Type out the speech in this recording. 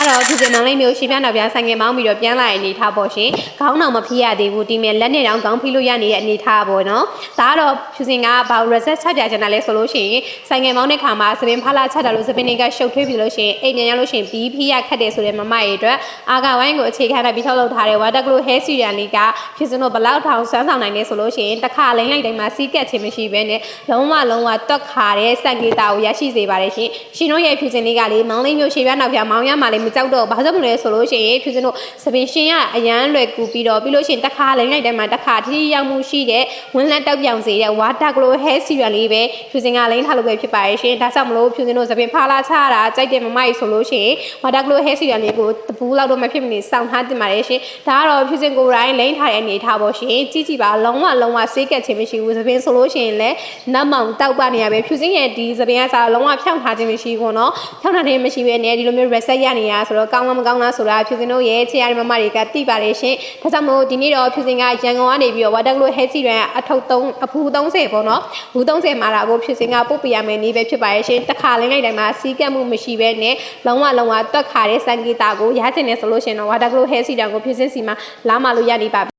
တော့ဖြူစင်မောင်လေးမျိုးရှင်းပြတော့ပြန်ဆိုင်ငယ်မောင်းပြီးတော့ပြန်လာတဲ့အနေထားပေါ့ရှင်ခေါင်းတော်မဖိရသေးဘူးဒီမြလက်နဲ့တောင်ခေါင်းဖိလို့ရနေတဲ့အနေထားပေါ့နော်ဒါကတော့ဖြူစင်ကဘာ reset ချပြချင်တာလဲဆိုလို့ရှိရင်ဆိုင်ငယ်မောင်းတဲ့ခါမှာသပင်ဖလာချတာလို့သပင်တွေကရှုပ်ထွေးပြီးလို့ရှိရင်အိမ်ပြန်ရောက်လို့ရှိရင်ဘီးဖိရခတ်တယ်ဆိုတဲ့မမရဲ့အတွက်အာကဝိုင်းကိုအခြေခံပြီးထုတ်လုပ်ထားတဲ့ water glow hair serum လေးကဖြူစင်တို့ဘလောက်ထောင်ဆွမ်းဆောင်နိုင်လဲဆိုလို့ရှိရင်တစ်ခါလိမ့်လိုက်တိုင်းမှာစီးကက်ခြင်းမရှိဘဲနဲ့လုံးဝတွက်ခါတဲ့စံကေတာကိုရရှိစေပါတယ်ရှင်ရှင်တို့ရဲ့ဖြူစင်လေးကလေမောင်းလေးမျိုးရှေ့ပြနောက်ပြမောင်းရမှာလေမကြောက်တော့ဘာကြောင့်မလဲဆိုလို့ရှိရင်ဖြူစင်တို့စပင်ရှင်ကအရန်လွယ်ကူပြီးတော့ပြီးလို့ရှိရင်တစ်ခါလိမ့်လိုက်တိုင်းမှာတစ်ခါထိရောက်မှုရှိတဲ့ဝင်လက်တောက်ပြောင်စေတဲ့ water glow hair serum လေးပဲဖြူစင်ကလိမ့်ထားလို့ပဲဖြစ်ပါရဲ့ရှင်ဒါကြောင့်မလို့ဖြူစင်တို့စပင်ဖာလာချတာကြိုက်တဲ့မမကြီးဆိုလို့ရှိရင် water glow hair serum လေးကိုတပူးလောက်တော့မဖြစ်မနေစောင့်ထားတင်ပါတယ်ရှင်ဒါကတော့ဖြူစင်ကိုယ်တိုင်လိမ့်ထားတဲ့အနေထားပေါ့ရှင်ကြည့်ပါလုံးဝဆေးကက်ခြင်းမရှိဘူးစပင်ဆိုလို့ရှိရင်လည်းနတ်မောင်တောက်ပနေရပဲဖြူစင်ရဲ့ဒီစပင်ကစားလုံးဝဖြောင်းထားခြင်းမရှိဘူးနော်ဖြောင်းထားခြင်းမရှိဘဲနဲ့ဒီလိုမျိုး reset ရနေရဆိုတော့ကောင်းလားမကောင်းလားဆိုတာဖြူစင်တို့ရဲ့ချေရတဲ့မမတွေကသိပါတယ်ရှင်ဒါကြောင့်မို့ဒီနေ့တော့ဖြူစင်ကရန်ကုန်ကနေပြီးတော့ water glow hair serum အထုပ်3အဖူ30ပေါ့နော်ဘူး30မှာတာကိုဖြူစင်ကပုတ်ပြရမယ်နေပဲဖြစ်ပါရဲ့ရှင်တစ်ခါလိမ့်လိုက်တိုင်းမှာစီးကက်မှုမရှိဘဲနဲ့လုံးဝတွက်ခါတဲ့စံကေတာကိုရချင်တယ်ဆိုလို့ရှင်တော့ water glow hair serum ကိုဖြူစင်စီမှာလာမှလို့ရနေပါ